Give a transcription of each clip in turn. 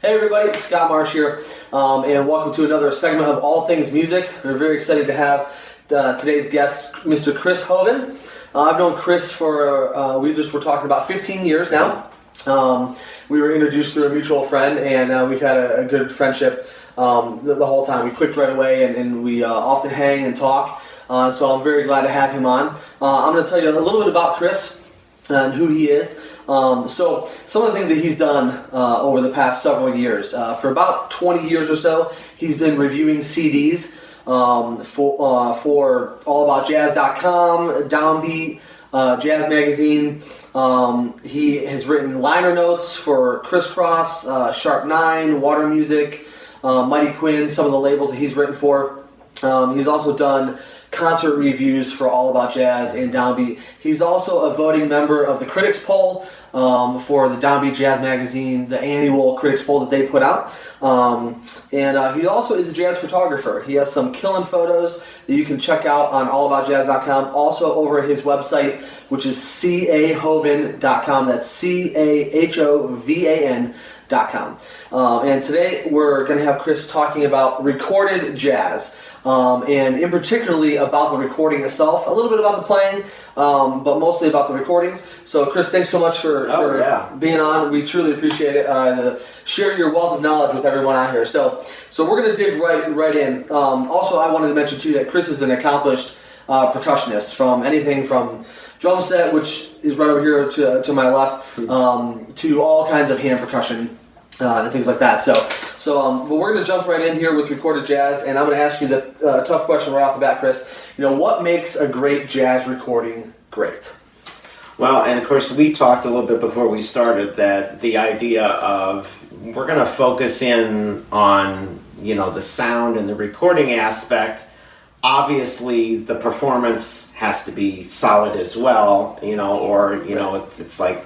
Hey everybody, Scott Marsh here, and welcome to another segment of All Things Music. We're very excited to have today's guest, Mr. Chris Hovan. I've known Chris for, we were talking about 15 years now. We were introduced through a mutual friend, and we've had a good friendship the whole time. We clicked right away, and we often hang and talk, so I'm very glad to have him on. I'm going to tell you a little bit about Chris and who he is. So some of the things that he's done over the past several years, for about 20 years or so, he's been reviewing CDs for allaboutjazz.com, Downbeat, Jazz Magazine. He has written liner notes for Crisscross, Sharp 9, Water Music, Mighty Quinn, some of the labels that he's written for. He's also done concert reviews for All About Jazz and Downbeat. He's also a voting member of the Critics Poll for the Downbeat Jazz Magazine, the annual Critics Poll that they put out. And he also is a jazz photographer. He has some killing photos that you can check out on allaboutjazz.com. Also over at his website, which is cahovan.com. That's CAHOVAN.com. And today we're going to have Chris talking about recorded jazz. And in particularly about the recording itself, a little bit about the playing, but mostly about the recordings. So Chris, thanks so much for being on. We truly appreciate it. Share your wealth of knowledge with everyone out here. So we're going to dig right in. Also, I wanted to mention too that Chris is an accomplished percussionist, from anything from drum set, which is right over here to my left, to all kinds of hand percussion and things like that. But we're going to jump right in here with recorded jazz, and I'm going to ask you the tough question right off the bat, Chris. What makes a great jazz recording great? Well, and of course, we talked a little bit before we started that the idea of we're going to focus in on, the sound and the recording aspect. Obviously, the performance has to be solid as well, it's like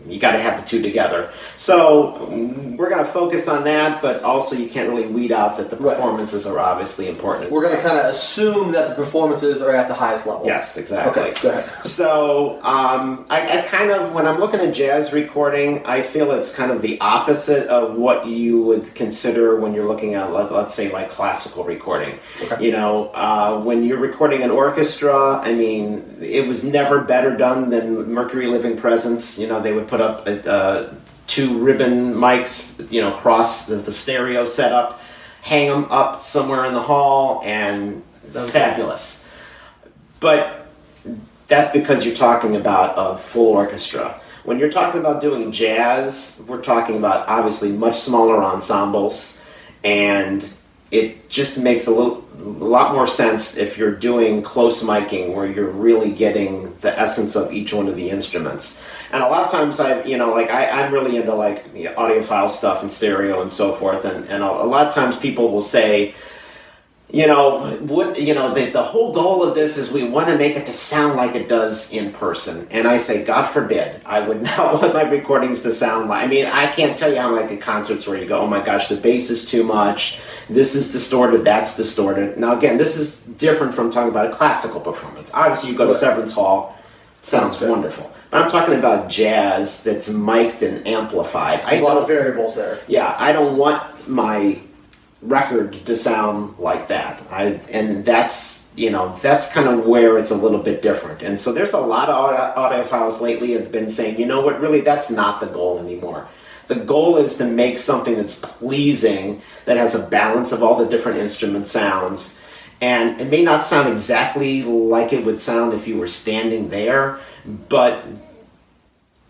you got to have the two together. So we're going to focus on that, but also you can't really weed out that the performances are obviously important. We're going to kind of assume that the performances are at the highest level. Yes, exactly. Okay, go ahead. So I kind of, when I'm looking at jazz recording, I feel it's kind of the opposite of what you would consider when you're looking at, let's say, like classical recording. Okay. When you're recording an orchestra, it was never better done than Mercury Living Presence. They would put up two ribbon mics, across the stereo setup, hang them up somewhere in the hall, and fabulous. But that's because you're talking about a full orchestra. When you're talking about doing jazz, we're talking about obviously much smaller ensembles, and it just makes a lot more sense if you're doing close miking, where you're really getting the essence of each one of the instruments. And a lot of times I'm really into audiophile stuff and stereo and so forth, and a lot of times people will say, the whole goal of this is we want to make it to sound like it does in person. And I say, God forbid, I would not want my recordings to sound like, I can't tell you how at concerts where you go, oh my gosh, the bass is too much, this is distorted, that's distorted. Now again, this is different from talking about a classical performance. Obviously you go to Severance Hall, it sounds wonderful. But I'm talking about jazz that's mic'd and amplified. There's a lot of variables there. Yeah, I don't want my record to sound like that. And that's kind of where it's a little bit different. And so there's a lot of audiophiles lately have been saying, really, that's not the goal anymore. The goal is to make something that's pleasing, that has a balance of all the different instrument sounds. And it may not sound exactly like it would sound if you were standing there, but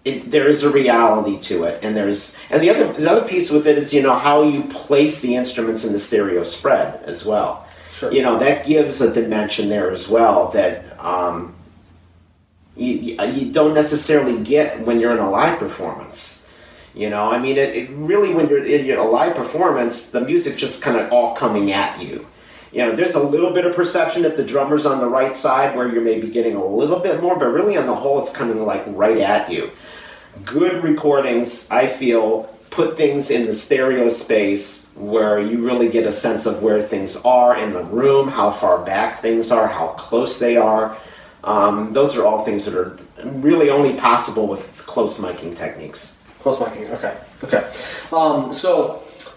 there is a reality to it, and the other piece with it is how you place the instruments in the stereo spread as well. Sure. That gives a dimension there as well that you don't necessarily get when you're in a live performance. It really, when you're in a live performance, the music just kind of all coming at you. There's a little bit of perception if the drummer's on the right side where you're maybe getting a little bit more, but really on the whole it's coming right at you. Good recordings, I feel, put things in the stereo space where you really get a sense of where things are in the room, how far back things are, how close they are. Those are all things that are really only possible with close miking techniques. Close miking. Okay.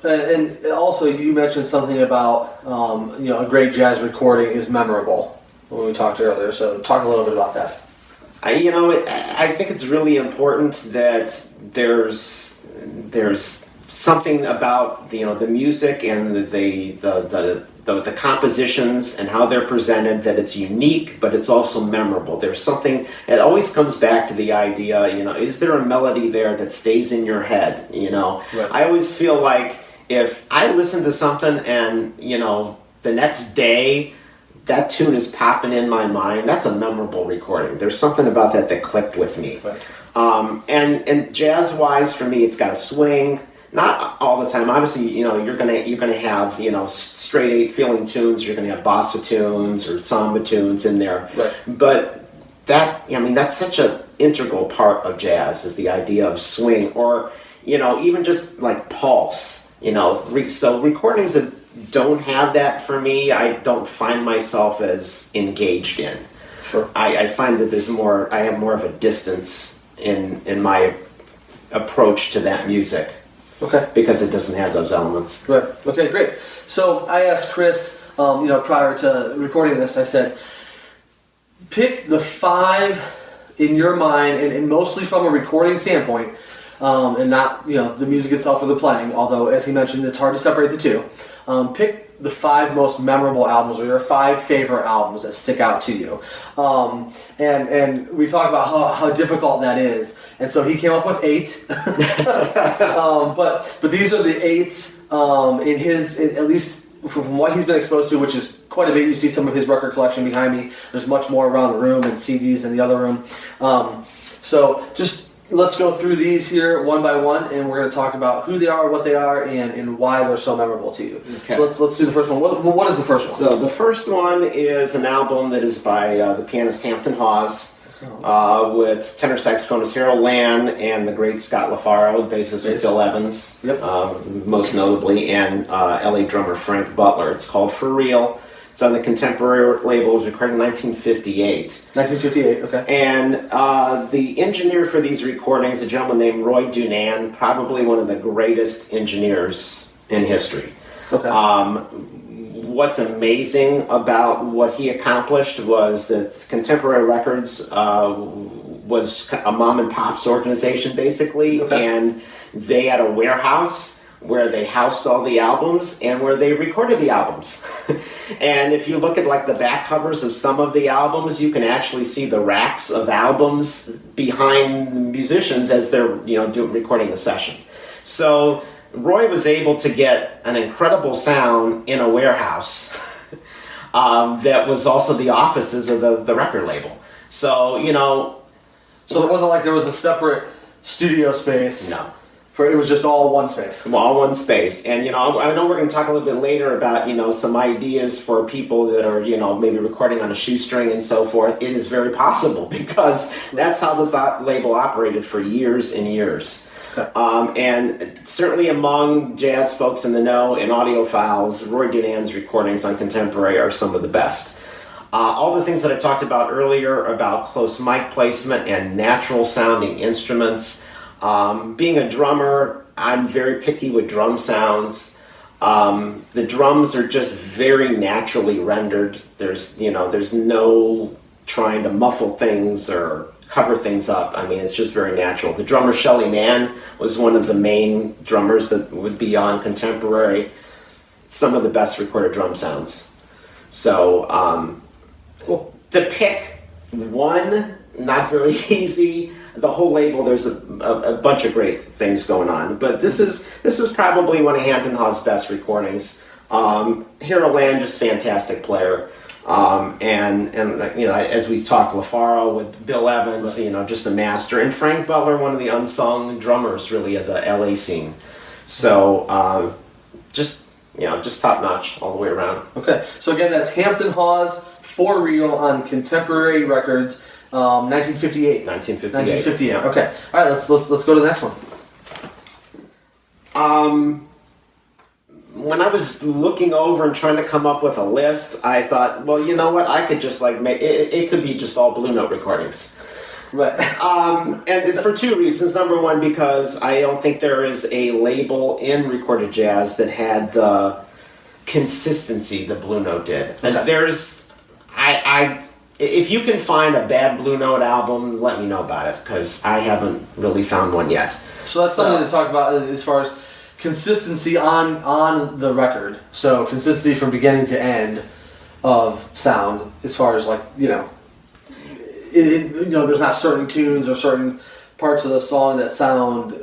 And also you mentioned something about a great jazz recording is memorable when we talked earlier. So talk a little bit about that. I think it's really important that there's something about the music and the compositions and how they're presented, that it's unique, but it's also memorable. There's something, it always comes back to the idea, is there a melody there that stays in your head? Right. I always feel like if I listen to something and, the next day that tune is popping in my mind, that's a memorable recording. There's something about that clicked with me. Right. And jazz-wise, for me, it's got a swing. Not all the time. Obviously, you're gonna have straight 8 feeling tunes. You're gonna have bossa tunes or samba tunes in there. Right. But that's such an integral part of jazz, is the idea of swing, or even just like pulse. So recordings that don't have that, for me, I don't find myself as engaged in. Sure. I find that I have more of a distance in my approach to that music. Okay. Because it doesn't have those elements. Right. Okay, great. So I asked Chris, prior to recording this, I said, pick the 5 in your mind, and mostly from a recording standpoint, and not the music itself or the playing, although as he mentioned, it's hard to separate the two. Pick the 5 most memorable albums, or your 5 favorite albums that stick out to you. And we talked about how difficult that is. And so he came up with 8. But these are the 8 at least from what he's been exposed to, which is quite a bit. You see some of his record collection behind me. There's much more around the room, and CDs in the other room. So just let's go through these here one by one, and we're going to talk about who they are, what they are, and why they're so memorable to you. Okay. So let's do the first one. What is the first one? So the first one is an album that is by the pianist Hampton Hawes, with tenor saxophonist Harold Land and the great Scott LaFaro, bassist with Bill Evans, most notably, and LA drummer Frank Butler. It's called For Real. It's on the Contemporary label. It was recorded in 1958. 1958, okay. And the engineer for these recordings, a gentleman named Roy Dunan, probably one of the greatest engineers in history. Okay. What's amazing about what he accomplished was that Contemporary Records was a mom and pop's organization, basically, and they had a warehouse where they housed all the albums and where they recorded the albums. And if you look at like the back covers of some of the albums, you can actually see the racks of albums behind musicians as they're recording the session. So Roy was able to get an incredible sound in a warehouse that was also the offices of the record label. So So it wasn't like there was a separate studio space. No. It was just all one space. All one space. And, I know we're going to talk a little bit later about, some ideas for people that are, maybe recording on a shoestring and so forth. It is very possible, because that's how this label operated for years and years. Okay. And certainly among jazz folks in the know and audiophiles, Roy Dunan's recordings on Contemporary are some of the best. All the things that I talked about earlier about close mic placement and natural sounding instruments. Being a drummer, I'm very picky with drum sounds. The drums are just very naturally rendered. There's no trying to muffle things or cover things up. I mean, it's just very natural. The drummer Shelly Mann was one of the main drummers that would be on Contemporary. Some of the best recorded drum sounds. So, cool. To pick one, not very easy. The whole label, there's a bunch of great things going on, but this is probably one of Hampton Hawes' best recordings. Harold Land, just fantastic player, and as we talked, LaFaro with Bill Evans, just a master, and Frank Butler, one of the unsung drummers really of the LA scene. So just top notch all the way around. Okay, so again, that's Hampton Hawes, For Real on Contemporary Records. 1958. 1958. Okay. All right. Let's go to the next one. When I was looking over and trying to come up with a list, I thought, well, you know what? I could just make it could be just all Blue Note recordings. Right. And for two reasons. Number one, because I don't think there is a label in recorded jazz that had the consistency the Blue Note did. And if you can find a bad Blue Note album, let me know about it, because I haven't really found one yet. So that's something to talk about as far as consistency on the record. So consistency from beginning to end of sound, as far as there's not certain tunes or certain parts of the song that sound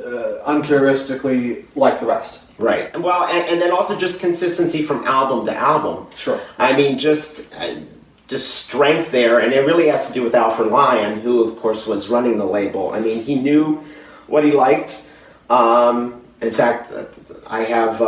uncharacteristically like the rest. Right. Well, and then also just consistency from album to album. Sure. I mean, just strength there, and it really has to do with Alfred Lyon, who of course was running the label. I mean, he knew what he liked. In fact, I have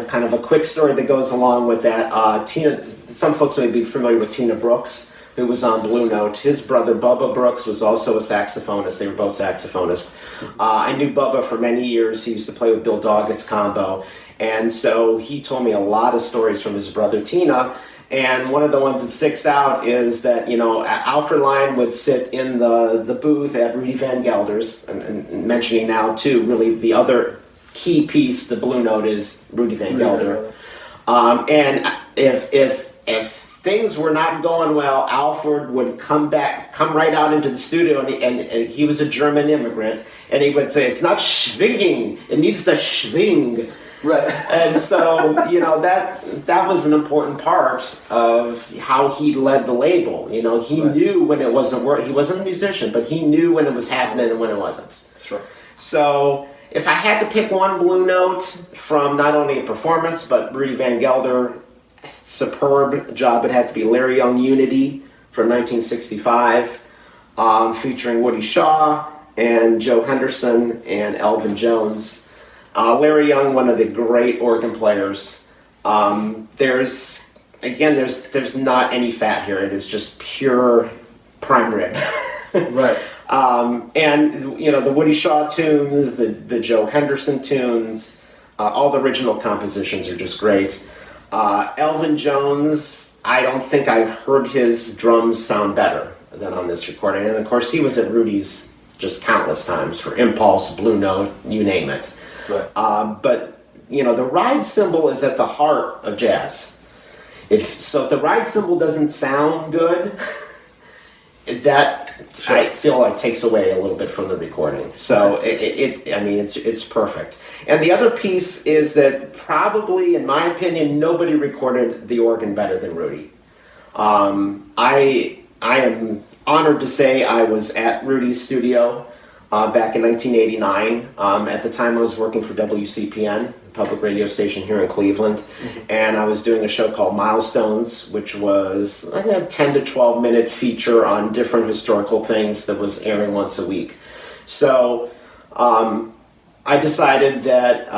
kind of a quick story that goes along with that. Some folks may be familiar with Tina Brooks, who was on Blue Note. His brother Bubba Brooks was also a saxophonist. They were both saxophonists. I knew Bubba for many years. He used to play with Bill Doggett's combo, and so he told me a lot of stories from his brother Tina. And one of the ones that sticks out is that, Alfred Lyon would sit in the booth at Rudy Van Gelder's, and mentioning now, too, really the other key piece, the Blue Note, is Rudy Van Gelder. And if things were not going well, Alfred would come right out into the studio, and he was a German immigrant, and he would say, "It's not schwinging, it needs to schwing." Right. And so, that was an important part of how he led the label. He knew when it wasn't working. He wasn't a musician, but he knew when it was happening and when it wasn't. Sure. So, if I had to pick one Blue Note from not only a performance, but Rudy Van Gelder, superb job, it had to be Larry Young Unity from 1965, featuring Woody Shaw and Joe Henderson and Elvin Jones. Larry Young, one of the great organ players. There's not any fat here. It is just pure prime rib. Right. And the Woody Shaw tunes, the Joe Henderson tunes, all the original compositions are just great. Elvin Jones, I don't think I've heard his drums sound better than on this recording. And of course, he was at Rudy's just countless times for Impulse, Blue Note, you name it. Right. But the ride cymbal is at the heart of jazz. If the ride cymbal doesn't sound good, I feel like takes away a little bit from the recording. So it's perfect. And the other piece is that probably, in my opinion, nobody recorded the organ better than Rudy. I am honored to say I was at Rudy's studio back in 1989. At the time I was working for WCPN, a public radio station here in Cleveland, and I was doing a show called Milestones, which was a 10 to 12 minute feature on different historical things that was airing once a week. So I decided that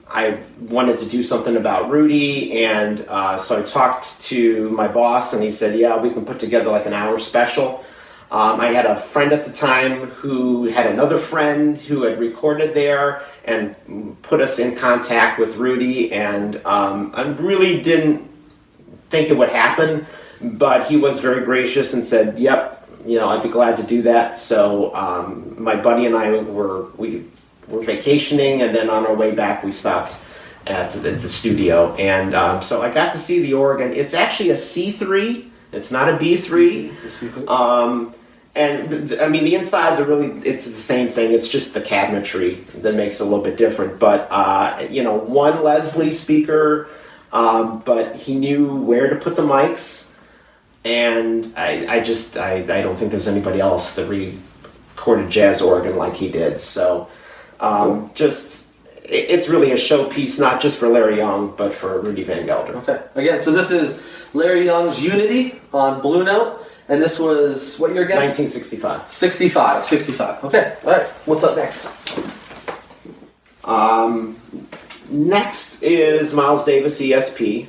I wanted to do something about Rudy, and so I talked to my boss, and he said, yeah, we can put together like an hour special. I had a friend at the time who had another friend who had recorded there and put us in contact with Rudy, and I really didn't think it would happen, but he was very gracious and said, yep, I'd be glad to do that. So my buddy and I were vacationing, and then on our way back we stopped at the studio, and so I got to see the organ. It's actually a C3. It's not a B3. It's a C3. And I mean, the insides are really, it's the same thing. It's just the cabinetry that makes it a little bit different. But, one Leslie speaker, but he knew where to put the mics. And I don't think there's anybody else that recorded jazz organ like he did. So cool. It's really a showpiece, not just for Larry Young, but for Rudy Van Gelder. Okay. Again, so this is Larry Young's Unity on Blue Note, and this was, what year again? 1965. 65. Okay, all right. What's up next? Next is Miles Davis ESP,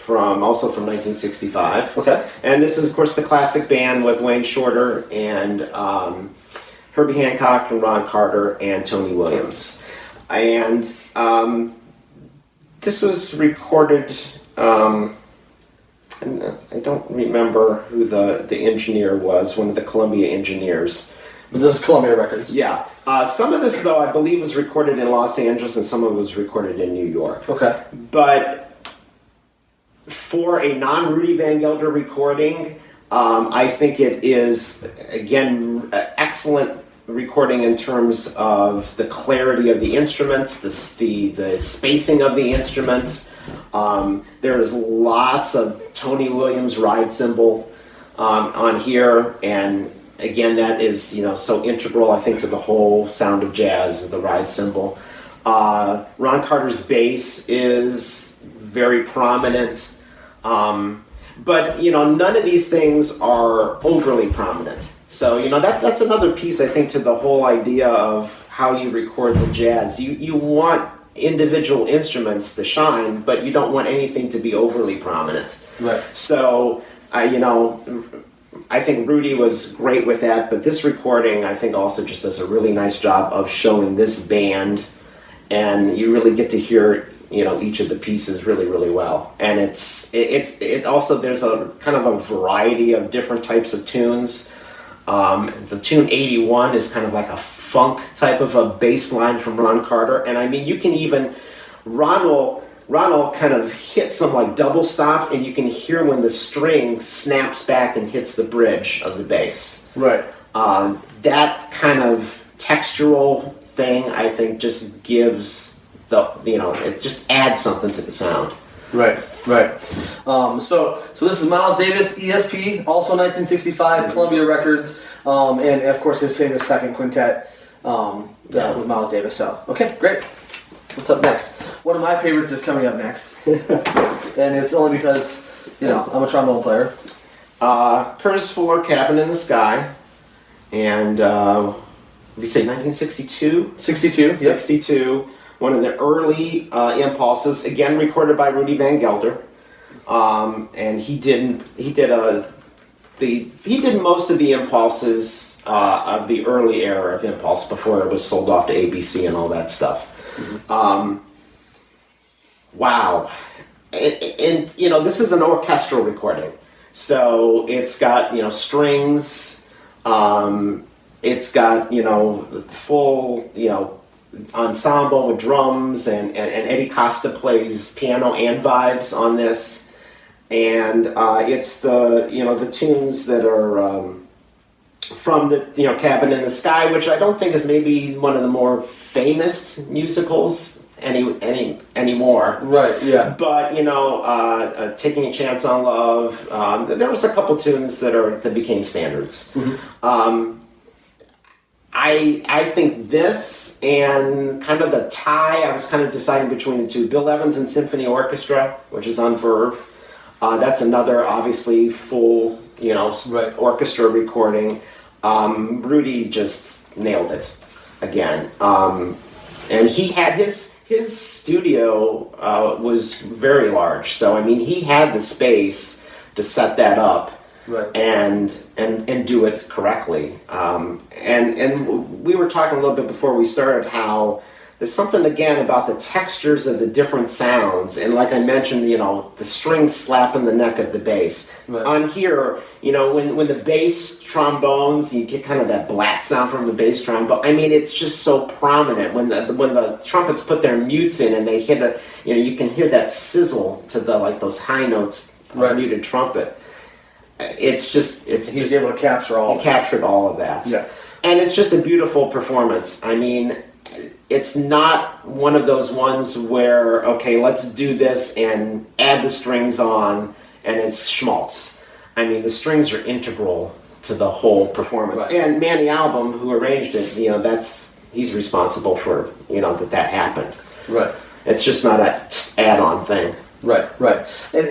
also from 1965. Okay. And this is, of course, the classic band with Wayne Shorter and Herbie Hancock and Ron Carter and Tony Williams. And this was recorded and I don't remember who the engineer was, one of the Columbia engineers. But this is Columbia Records. Yeah. Some of this, though, I believe was recorded in Los Angeles and some of it was recorded in New York. Okay. But for a non-Rudy Van Gelder recording, I think it is, again, excellent recording in terms of the clarity of the instruments, the spacing of the instruments. There's lots of Tony Williams ride cymbal on here, and again, that is so integral, I think, to the whole sound of jazz, the ride cymbal. Ron Carter's bass is very prominent, but none of these things are overly prominent. So that's another piece, I think, to the whole idea of how you record the jazz. You want individual instruments to shine, but you don't want anything to be overly prominent. Right. So I think Rudy was great with that, but this recording, I think, also just does a really nice job of showing this band, and you really get to hear each of the pieces really, really well. And it also, there's a kind of a variety of different types of tunes. The tune 81 is kind of like a funk type of a bass line from Ron Carter, and I mean, you can even Ron will kind of hit some like double stop, and you can hear when the string snaps back and hits the bridge of the bass. Right. That kind of textural thing, I think, just gives it just adds something to the sound. Right. So this is Miles Davis, ESP, also 1965, Columbia Records, and of course his famous second quintet with Miles Davis. So, okay, great. What's up next? One of my favorites is coming up next, and it's only because I'm a trombone player. Curtis Fuller, Cabin in the Sky, and we say 1962. 62. Yep. 62. One of the early impulses, again recorded by Rudy Van Gelder, and he did most of the impulses of the early era of Impulse before it was sold off to ABC and all that stuff. Mm-hmm. Wow, and this is an orchestral recording, so it's got strings, it's got full ensemble with drums, and Eddie Costa plays piano and vibes on this, and it's the tunes that are from the Cabin in the Sky, which I don't think is maybe one of the more famous musicals anymore. Right. Yeah. But Taking a Chance on Love, there was a couple tunes that became standards. Mm-hmm. I think this and kind of the tie, I was kind of deciding between the two. Bill Evans and Symphony Orchestra, which is on Verve. That's another, obviously, full, right. orchestra recording. Rudy just nailed it again. And he had his studio was very large. So, I mean, he had the space to set that up. Right. And do it correctly. And we were talking a little bit before we started how there's something again about the textures of the different sounds, and like I mentioned, the strings slapping the neck of the bass. Right. On here, when the bass trombones, you get kind of that blat sound from the bass trombone. I mean, it's just so prominent when the trumpets put their mutes in and they hit you can hear that sizzle to those high notes of right. muted trumpet. He was able to capture all. He captured all of that. Yeah, and it's just a beautiful performance. I mean, it's not one of those ones where let's do this and add the strings on, and it's schmaltz. I mean, the strings are integral to the whole performance. Right. And Manny Album, who arranged it, he's responsible for that happened. Right. It's just not an add-on thing. Right. And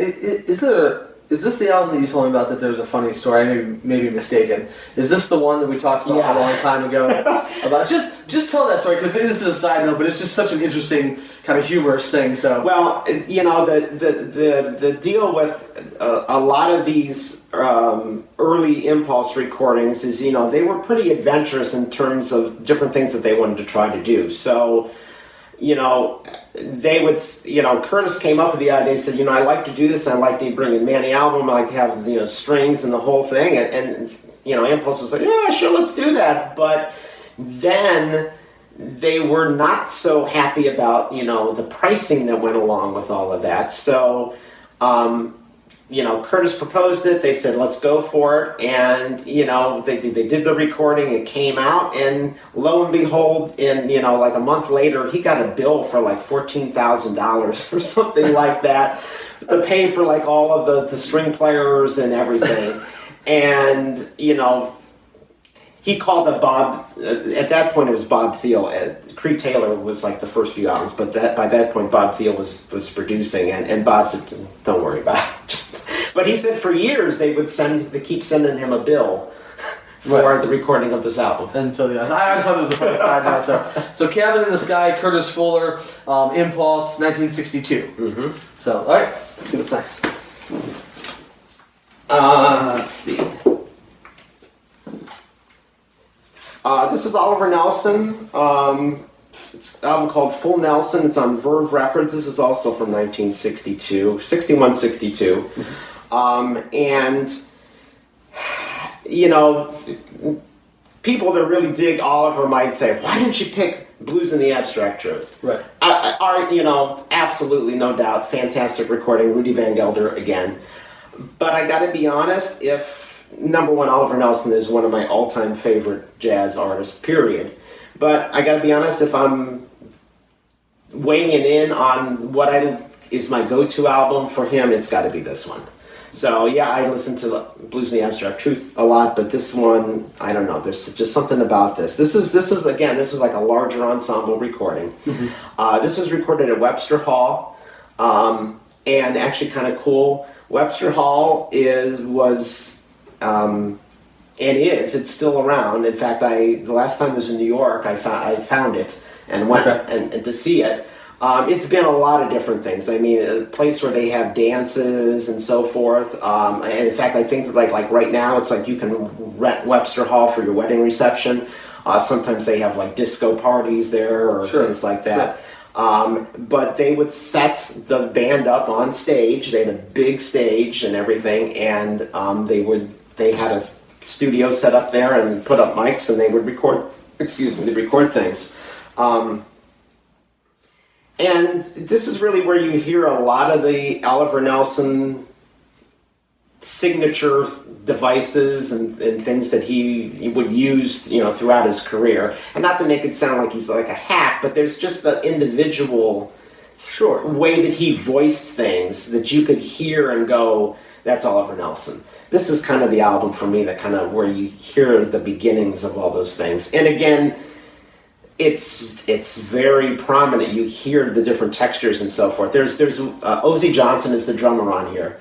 is this the album that you told me about that there's a funny story? I may be mistaken. Is this the one that we talked about a long time ago? About just tell that story, because this is a side note, but it's just such an interesting kind of humorous thing. So the deal with a lot of these early Impulse recordings is they were pretty adventurous in terms of different things that they wanted to try to do. So they would, Curtis came up with the idea. He said, I like to do this. I like to bring in Manny album. I like to have, strings and the whole thing. And Impulse was like, yeah, sure, let's do that. But then they were not so happy about, the pricing that went along with all of that. So, Curtis proposed it. They said, let's go for it. And, they did the recording. It came out. And lo and behold, in, like a month later, he got a bill for like $14,000 or something like that to pay for like all of the string players and everything. And, he called up Bob. At that point, it was Bob Thiel. Creed Taylor was like the first few albums, but by that point, Bob Thiel was producing, and Bob said, "Don't worry about it." But he said for years they keep sending him a bill for the recording of this album. Until the end. I just thought it was a funny side note. So Cabin in the Sky, Curtis Fuller, Impulse, 1962. Mm-hmm. So, all right, let's see what's next. Let's see. This is Oliver Nelson. It's an album called Full Nelson. It's on Verve Records. This is also from 1962, 61, 62. And, people that really dig Oliver might say, why didn't you pick Blues in the Abstract Truth? Right. Absolutely, no doubt. Fantastic recording. Rudy Van Gelder again. But I got to be honest, number one, Oliver Nelson is one of my all-time favorite jazz artists, period. But I got to be honest, if I'm weighing it in on what is my go-to album for him, it's got to be this one. So yeah, I listen to Blues in the Abstract Truth a lot, but this one, I don't know. There's just something about this. This is like a larger ensemble recording. Mm-hmm. This was recorded at Webster Hall, and actually kind of cool. Webster Hall it's still around. In fact, the last time I was in New York, I found it and went and to see it. It's been a lot of different things. I mean, a place where they have dances and so forth. And in fact, I think like right now, it's like you can rent Webster Hall for your wedding reception. Sometimes they have like disco parties there or things like that. Sure. But they would set the band up on stage. They had a big stage and everything, and they had a studio set up there and put up mics, and they would record things. And this is really where you hear a lot of the Oliver Nelson signature devices and things that he would use, throughout his career. And not to make it sound like he's like a hack, but there's just the individual way that he voiced things that you could hear and go, that's Oliver Nelson. This is kind of the album for me that kind of where you hear the beginnings of all those things. And again, it's very prominent. You hear the different textures and so forth. There's Ozzie Johnson is the drummer on here.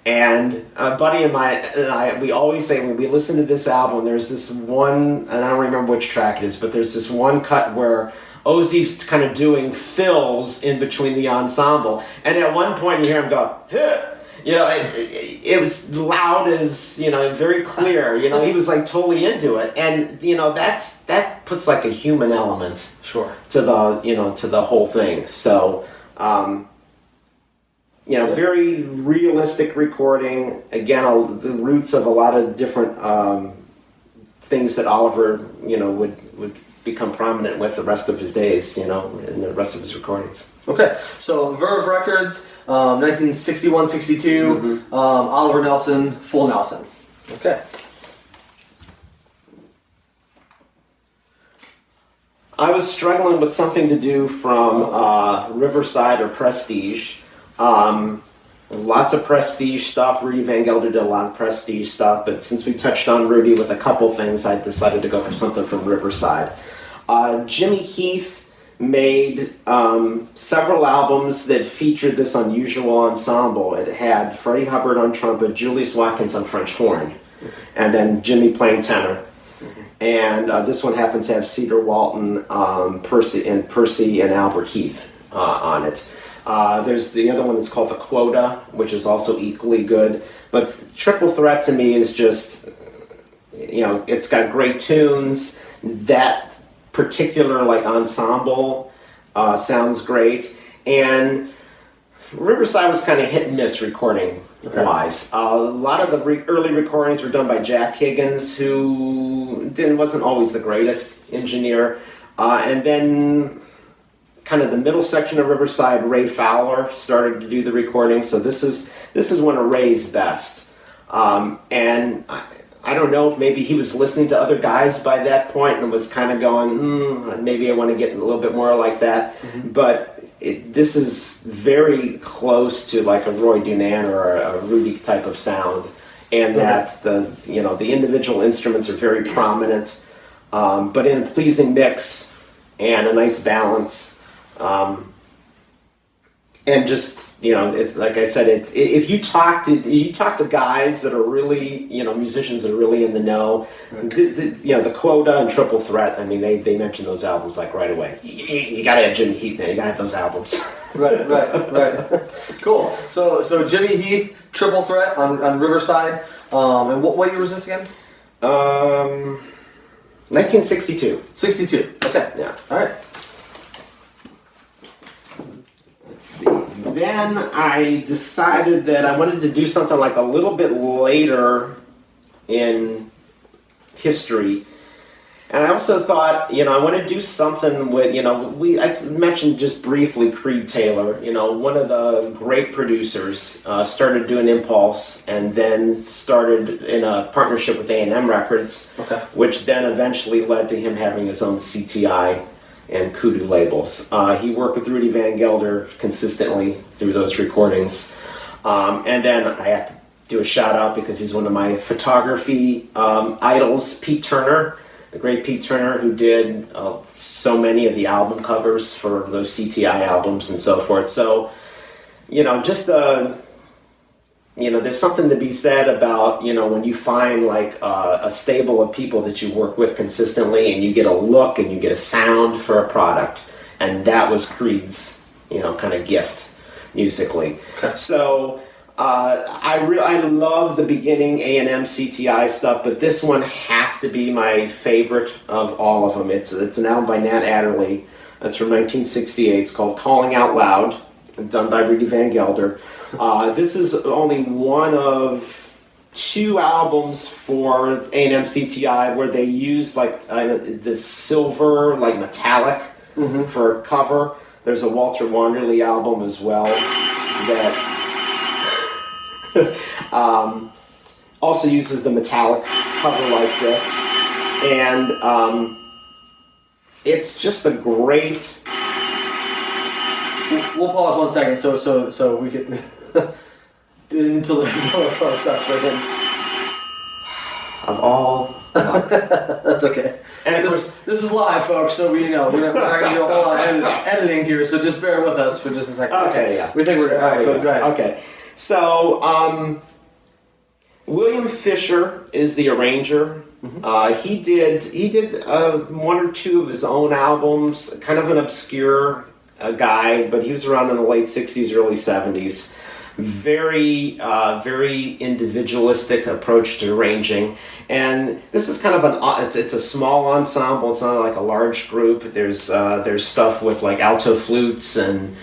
And a buddy of mine and I, we always say when we listen to this album, there's this one, and I don't remember which track it is, but there's this one cut where Ozzie's kind of doing fills in between the ensemble. And at one point you hear him go, "Huh." It was loud as, very clear. He was like totally into it. And, that puts like a human element to the whole thing. So, very realistic recording. Again, the roots of a lot of different things that Oliver, would become prominent with the rest of his days, in the rest of his recordings. Okay, so Verve Records, 1961-62, mm-hmm. Oliver Nelson, Full Nelson. Okay. I was struggling with something to do from Riverside or Prestige. Lots of Prestige stuff. Rudy Van Gelder did a lot of Prestige stuff, but since we touched on Rudy with a couple things, I decided to go for something from Riverside. Jimmy Heath made several albums that featured this unusual ensemble. It had Freddie Hubbard on trumpet, Julius Watkins on French horn, and then Jimmy playing tenor. And this one happens to have Cedar Walton, Percy and Albert Heath on it. There's the other one that's called The Quota, which is also equally good. But Triple Threat to me is just, it's got great tunes. That particular ensemble sounds great. And Riverside was kind of hit and miss recording wise. A lot of the early recordings were done by Jack Higgins, who wasn't always the greatest engineer. And then kind of the middle section of Riverside, Ray Fowler started to do the recording. So this is one of Ray's best. And I don't know if maybe he was listening to other guys by that point and was kind of going, maybe I want to get a little bit more like that. But this is very close to like a Roy Dunan or a Rudy type of sound, and that the individual instruments are very prominent, but in a pleasing mix and a nice balance. And just, it's like I said, if you talk to guys that are really, musicians that are really in the know, the Quota and Triple Threat, I mean, they mention those albums like right away. You gotta have Jimmy Heath there, you gotta have those albums. Right. Cool. So Jimmy Heath, Triple Threat on Riverside. And what year was this again? 1962. 62. Okay. Yeah. All right. Then I decided that I wanted to do something like a little bit later in history. And I also thought, I want to do something with, I mentioned just briefly Creed Taylor, one of the great producers, started doing Impulse and then started in a partnership with A&M Records, which then eventually led to him having his own CTI and Kudu labels. He worked with Rudy Van Gelder consistently through those recordings. And then I have to do a shout out because he's one of my photography idols, Pete Turner, the great Pete Turner, who did so many of the album covers for those CTI albums and so forth. So, there's something to be said about, when you find like a stable of people that you work with consistently and you get a look and you get a sound for a product. And that was Creed's, kind of gift musically. So I love the beginning A&M CTI stuff, but this one has to be my favorite of all of them. It's an album by Nat Adderley. It's from 1968. It's called Calling Out Loud, done by Rudy Van Gelder. This is only one of 2 albums for A&M CTI where they used like this silver, like metallic for cover. There's a Walter Wanderley album as well that also uses the metallic cover like this, and it's just a great. We'll pause 1 second so we can until the phone stops right then. Of all. That's okay. And of course, this is live, folks, so we're not going to do a whole lot of editing here, so just bear with us for just a second. Okay, yeah. We think we're good. All right, so go ahead. Okay. So, William Fisher is the arranger. He did 1 or 2 of his own albums, kind of an obscure guy, but he was around in the late 60s, early 70s. Very individualistic approach to arranging, and this is kind of it's a small ensemble. It's not like a large group. There's stuff with like alto flutes and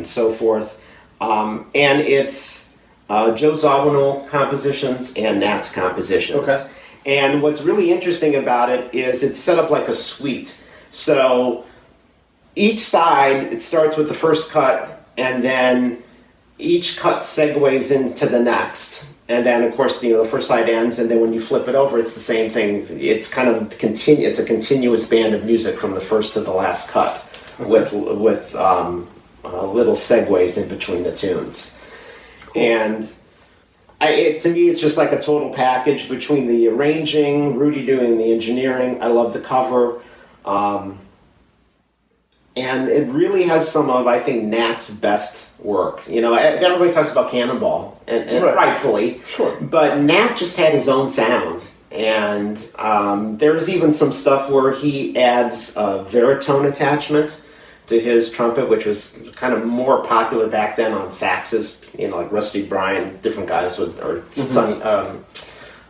so forth, and it's Joe Zawinul compositions and Nat's compositions. Okay. And what's really interesting about it is it's set up like a suite. So each side, it starts with the first cut, and then each cut segues into the next. And then, of course, the first side ends, and then when you flip it over, it's the same thing. It's kind of it's a continuous band of music from the first to the last cut, with little segues in between the tunes. Cool. And to me, it's just like a total package between the arranging, Rudy doing the engineering. I love the cover. And it really has some of, I think, Nat's best work. Everybody talks about Cannonball, and right. Rightfully. Sure. But Nat just had his own sound. And there's even some stuff where he adds a baritone attachment to his trumpet, which was kind of more popular back then on saxes. Like Rusty Bryan, different guys would, or Sonny,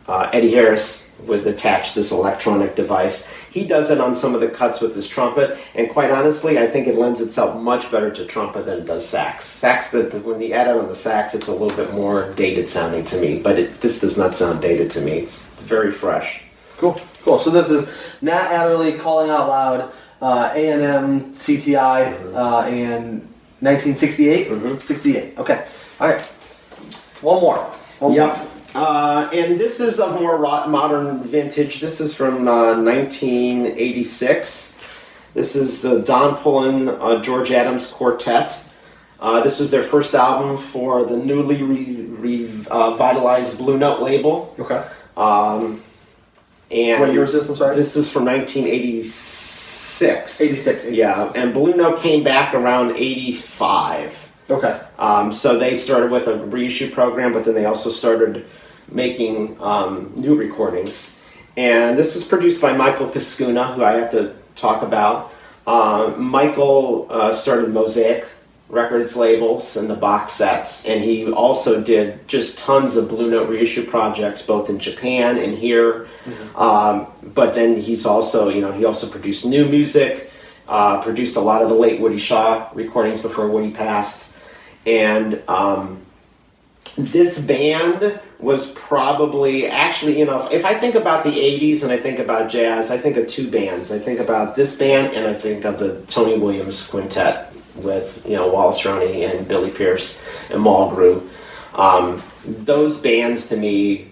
Eddie Harris would attach this electronic device. He does it on some of the cuts with his trumpet, and quite honestly, I think it lends itself much better to trumpet than it does sax. Sax, when you add it on the sax, it's a little bit more dated sounding to me, but this does not sound dated to me. It's very fresh. Cool. So this is Nat Adderley Calling Out Loud, A&M CTI, in 1968? 68. Okay. All right. One more. Yep. And this is a more modern vintage. This is from 1986. This is the Don Pullen George Adams Quartet. This was their first album for the newly revitalized Blue Note label. Okay. And what year is this? I'm sorry. This is from 1986. 86. Yeah, and Blue Note came back around 85. Okay. So they started with a reissue program, but then they also started making new recordings. And this was produced by Michael Cascuna, who I have to talk about. Michael started Mosaic Records labels and the box sets, and he also did just tons of Blue Note reissue projects, both in Japan and here. But then he's also, he also produced new music, produced a lot of the late Woody Shaw recordings before Woody passed. And this band was probably, actually, if I think about the 80s and I think about jazz, I think of two bands. I think about this band and I think of the Tony Williams Quintet with, Wallace Roney and Billy Pierce and Mulgrew. Those bands to me,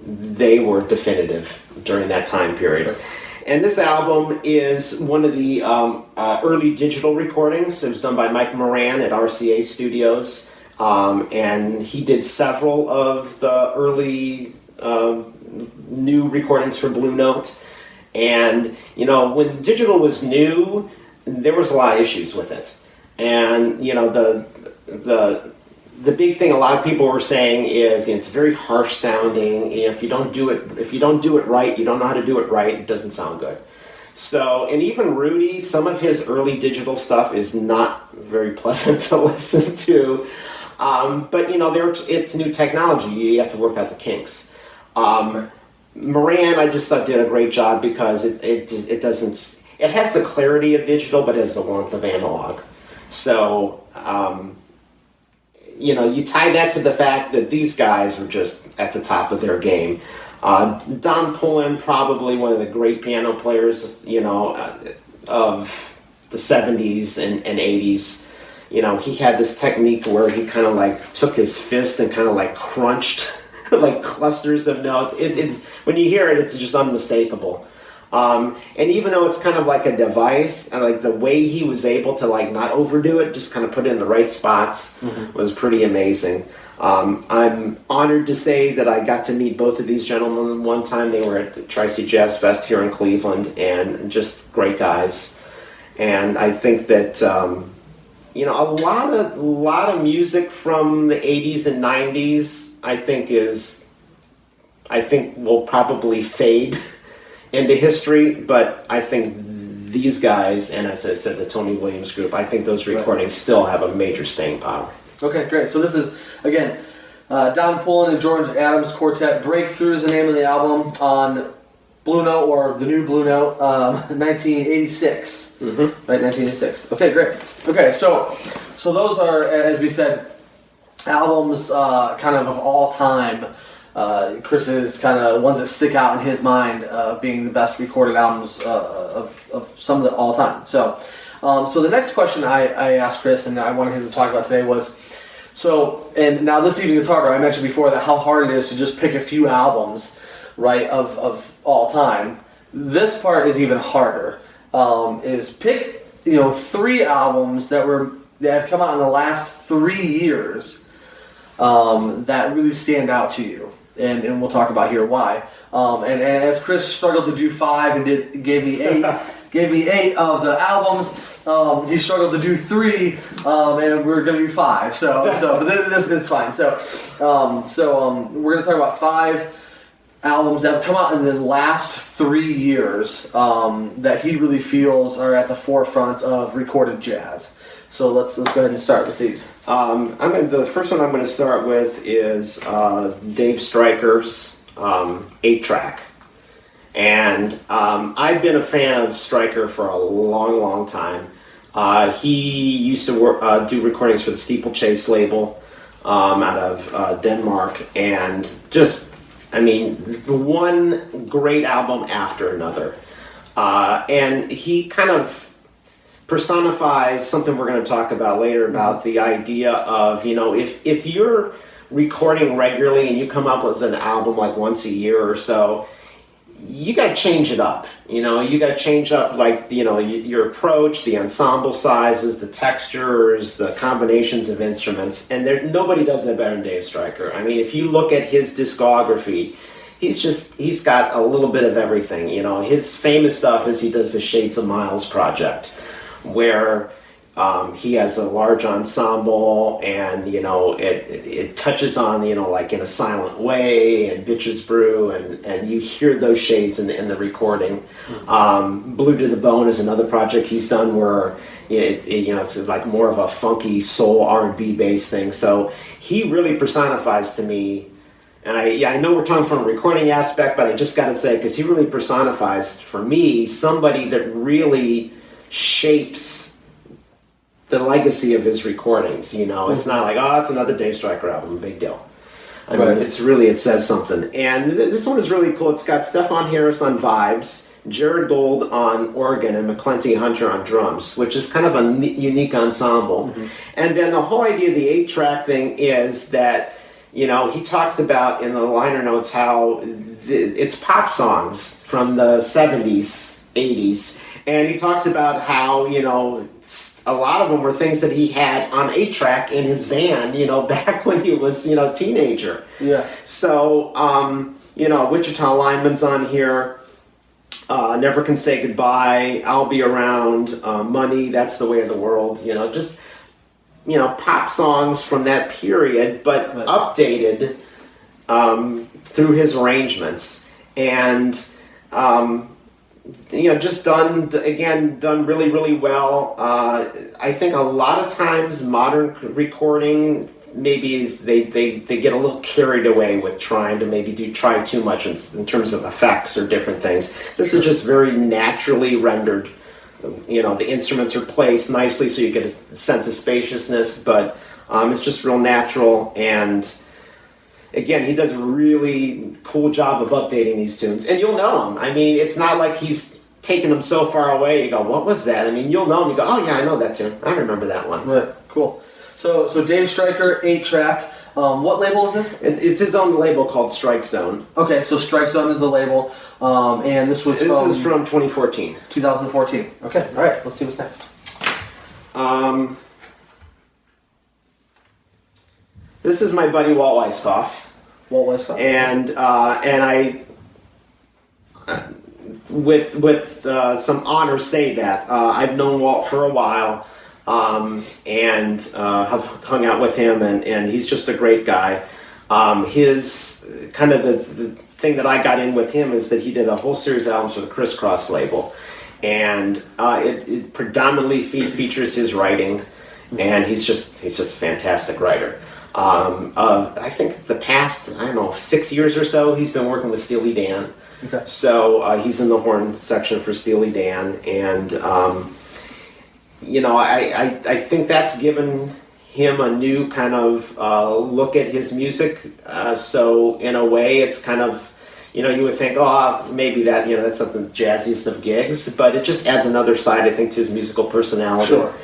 they were definitive during that time period. Sure. And this album is one of the early digital recordings. It was done by Mike Moran at RCA Studios. And he did several of the early new recordings for Blue Note. And, when digital was new, there was a lot of issues with it. And, the big thing a lot of people were saying is it's very harsh sounding. If you don't do it right, you don't know how to do it right, it doesn't sound good. So, and even Rudy, some of his early digital stuff is not very pleasant to listen to. But it's new technology. You have to work out the kinks. Moran, I just thought did a great job because it has the clarity of digital, but it has the warmth of analog. So, you tie that to the fact that these guys are just at the top of their game. Don Pullen, probably one of the great piano players, of the 70s and 80s. He had this technique where he kind of took his fist and kind of crunched like clusters of notes. It's when you hear it, it's just unmistakable. And even though it's kind of like a device, and the way he was able to not overdo it, just kind of put it in the right spots, was pretty amazing. I'm honored to say that I got to meet both of these gentlemen one time. They were at Tri-State Jazz Fest here in Cleveland, and just great guys. And I think that a lot of music from the 80s and 90s, I think will probably fade into history, but I think these guys, and as I said, the Tony Williams group, I think those recordings still have a major staying power. Okay, great. So this is, again, Don Pullen and George Adams Quartet. Breakthrough is the name of the album on Blue Note, or the new Blue Note, 1986. Right, 1986. Okay, great. Okay, so those are, as we said, albums kind of all time. Chris's kind of ones that stick out in his mind being the best recorded albums of some of the all time. So the next question I asked Chris and I wanted him to talk about today was, and now this even gets harder. I mentioned before that how hard it is to just pick a few albums, right, of all time. This part is even harder. Is pick 3 albums that have come out in the last 3 years that really stand out to you. And we'll talk about here why. And as Chris struggled to do 5 and gave me 8 of the albums, he struggled to do 3, and we're going to do 5. But this is fine. So we're going to talk about 5 albums that have come out in the last 3 years that he really feels are at the forefront of recorded jazz. So let's go ahead and start with these. The first one I'm going to start with is Dave Stryker's 8-track. And I've been a fan of Stryker for a long, long time. He used to do recordings for the Steeplechase label out of Denmark, and just, I mean, one great album after another. And he kind of personifies something we're going to talk about later about the idea of, you know, if you're recording regularly and you come up with an album like once a year or so, you got to change it up. You know, you got to change up, like, you know, your approach, the ensemble sizes, the textures, the combinations of instruments, and nobody does that better than Dave Stryker. I mean, if you look at his discography, he's got a little bit of everything. You know, his famous stuff is he does the Shades of Miles project, where he has a large ensemble, and, you know, it touches on, you know, like In a Silent Way and Bitches Brew, and you hear those shades in the recording. Blue to the Bone is another project he's done where it's like more of a funky soul R&B based thing. So he really personifies to me, and I know we're talking from a recording aspect, but I just got to say, because he really personifies for me somebody that really shapes the legacy of his recordings. You know, it's not like, oh, it's another Dave Stryker album, big deal. I mean, it says something. And this one is really cool. It's got Stefan Harris on vibes, Jared Gold on organ, and McClenty Hunter on drums, which is kind of a unique ensemble. And then the whole idea of the 8-track thing is that, you know, he talks about in the liner notes how it's pop songs from the 70s, 80s. And he talks about how, you know, a lot of them were things that he had on 8-track in his van, you know, back when he was, you know, a teenager. Yeah. So, you know, Wichita Lineman's on here. Never Can Say Goodbye, I'll Be Around, Money, That's the Way of the World. You know, just, you know, pop songs from that period, but updated through his arrangements. And, you know, just done really, really well. I think a lot of times modern recording maybe is they get a little carried away with trying to maybe try too much in terms of effects or different things. This is just very naturally rendered. You know, the instruments are placed nicely so you get a sense of spaciousness, but it's just real natural. And again, he does a really cool job of updating these tunes, and you'll know him. I mean, it's not like he's taken them so far away. You go, what was that? I mean, you'll know him. You go, oh yeah, I know that tune. I remember that one. Right, cool. So Dave Stryker, 8-track. What label is this? It's his own label called Strike Zone. Okay, so Strike Zone is the label, and this is from 2014. 2014. Okay, all right. Let's see what's next. This is my buddy Walt Weiskopf. Walt Weiskopf. And I, with some honor, say that I've known Walt for a while, and have hung out with him, and he's just a great guy. His kind of the thing that I got in with him is that he did a whole series of albums for the Crisscross label, and it predominantly features his writing, and he's just a fantastic writer. I think the past, 6 years or so, he's been working with Steely Dan. Okay. So he's in the horn section for Steely Dan, and you know, I think that's given him a new kind of look at his music. So in a way, it's kind of, you know, you would think, oh, maybe that, you know, that's something jazziest of gigs, but it just adds another side, I think, to his musical personality. Sure.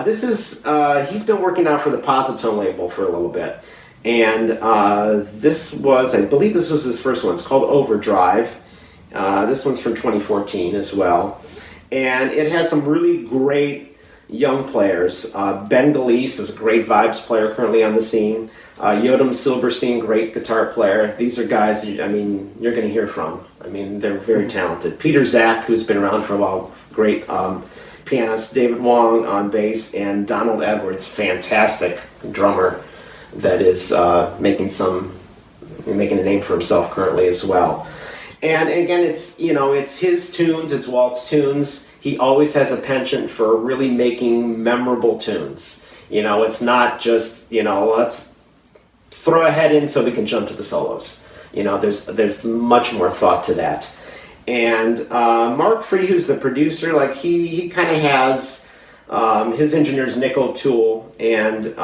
This is, he's been working out for the Positone label for a little bit. And this was, I believe this was his first one. It's called Overdrive. This one's from 2014 as well. And it has some really great young players. Ben Galise is a great vibes player currently on the scene. Yodam Silverstein, great guitar player. These are guys, I mean, you're going to hear from. I mean, they're very talented. Peter Zach, who's been around for a while, great pianist. David Wong on bass, and Donald Edwards, fantastic drummer that is making a name for himself currently as well. And again, it's, you know, it's his tunes, it's Walt's tunes. He always has a penchant for really making memorable tunes. You know, it's not just, you know, let's throw a head in so we can jump to the solos. There's much more thought to that. And Mark Free, who's the producer, like he kind of has his engineers Nick O'Toole, and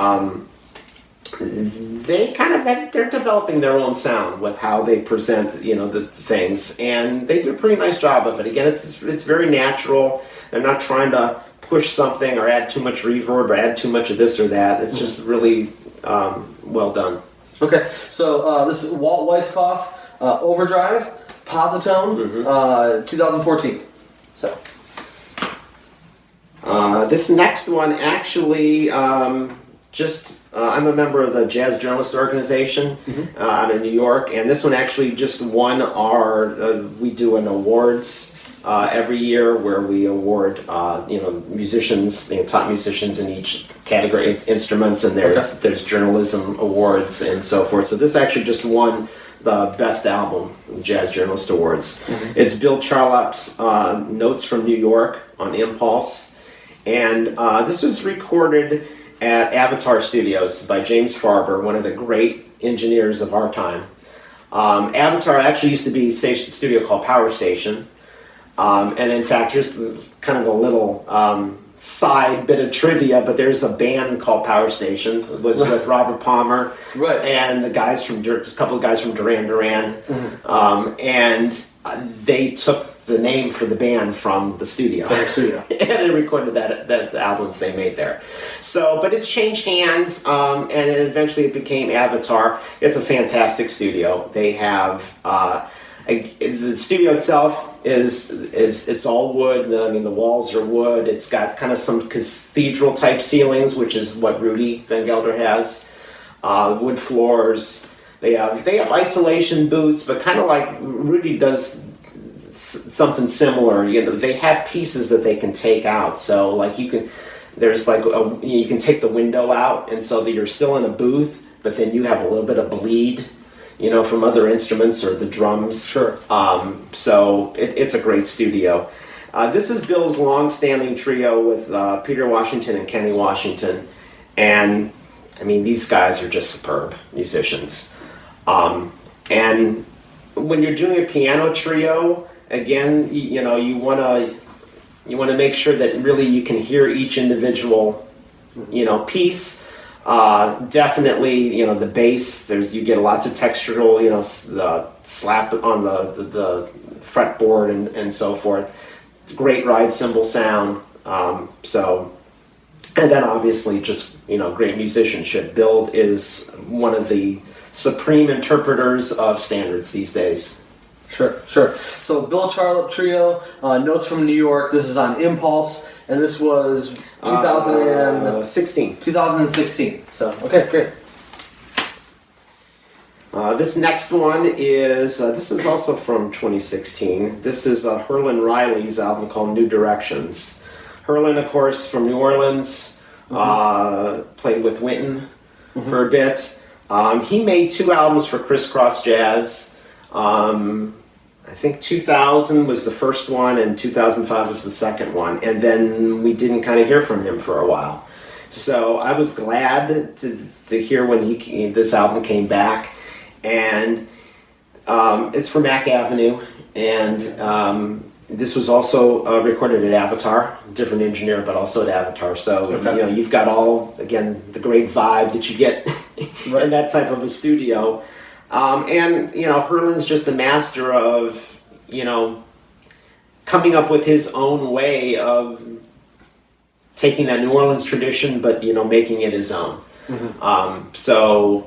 they're developing their own sound with how they present the things, and they do a pretty nice job of it. Again, it's very natural. They're not trying to push something or add too much reverb or add too much of this or that. It's just really well done. Okay, so this is Walt Weiskopf Overdrive Positone 2014. So this next one actually I'm a member of the Jazz Journalist Organization out of New York, and this one actually just won we do an awards every year where we award musicians, top musicians in each category, instruments, and there's journalism awards and so forth. So this actually just won the best album, the Jazz Journalist Awards. It's Bill Charlap's Notes from New York on Impulse, and this was recorded at Avatar Studios by James Farber, one of the great engineers of our time. Avatar actually used to be a studio called Power Station. And in fact, here's kind of a little side bit of trivia, but there's a band called Power Station. It was with Robert Palmer and a couple of guys from Duran Duran. And they took the name for the band from the studio. And they recorded that album that they made there. So, but it's changed hands, and eventually it became Avatar. It's a fantastic studio. They have the studio itself it's all wood. I mean, the walls are wood. It's got kind of some cathedral type ceilings, which is what Rudy Van Gelder has. Wood floors. They have isolation booths, but kind of like Rudy does something similar. They have pieces that they can take out. So like you can take the window out, and so that you're still in a booth, but then you have a little bit of bleed, from other instruments or the drums. Sure. So it's a great studio. This is Bill's long-standing trio with Peter Washington and Kenny Washington, and I mean these guys are just superb musicians. And when you're doing a piano trio, again, you want to make sure that really you can hear each individual, piece. Definitely, the bass. You get lots of textural, the slap on the fretboard and so forth. Great ride cymbal sound. And then obviously just great musicianship. Bill is one of the supreme interpreters of standards these days. Sure. So Bill Charlap Trio, Notes from New York. This is on Impulse, and this was 2016. 2016. So okay, great. This next one is this is also from 2016. This is Herlin Riley's album called New Directions. Herlin, of course, from New Orleans, played with Wynton for a bit. He made 2 albums for Criss Cross Jazz. I think 2000 was the first one and 2005 was the second one, and then we didn't kind of hear from him for a while. So I was glad to hear when this album came back, and it's for Mack Avenue, and this was also recorded at Avatar, different engineer, but also at Avatar. So you've got the great vibe that you get in that type of a studio. And Herlin's just a master of coming up with his own way of taking that New Orleans tradition, but making it his own. So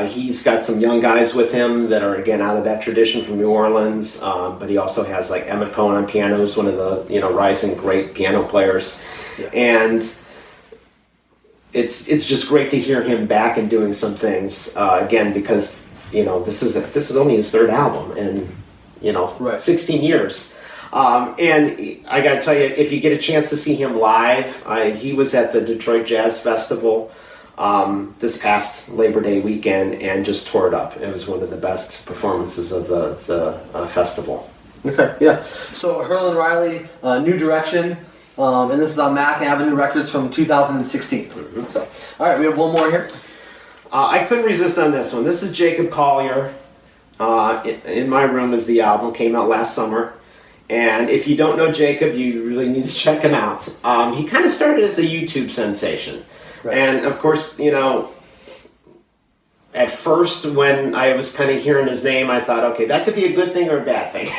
he's got some young guys with him that are again out of that tradition from New Orleans, but he also has like Emmett Cohen on piano, who's one of the rising great piano players, and it's just great to hear him back and doing some things again, because this is only his 3rd album in 16 years. And I gotta tell you, if you get a chance to see him live, he was at the Detroit Jazz Festival this past Labor Day weekend and just tore it up. It was one of the best performances of the festival. Okay, yeah. So Herlin Riley, New Direction, and this is on Mack Avenue Records from 2016. So, all right, we have one more here. I couldn't resist on this one. This is Jacob Collier, in my room is the album, came out last summer. And if you don't know Jacob, you really need to check him out. He kind of started as a YouTube sensation. Right. And of course, you know, at first when I was kind of hearing his name, I thought, okay, that could be a good thing or a bad thing.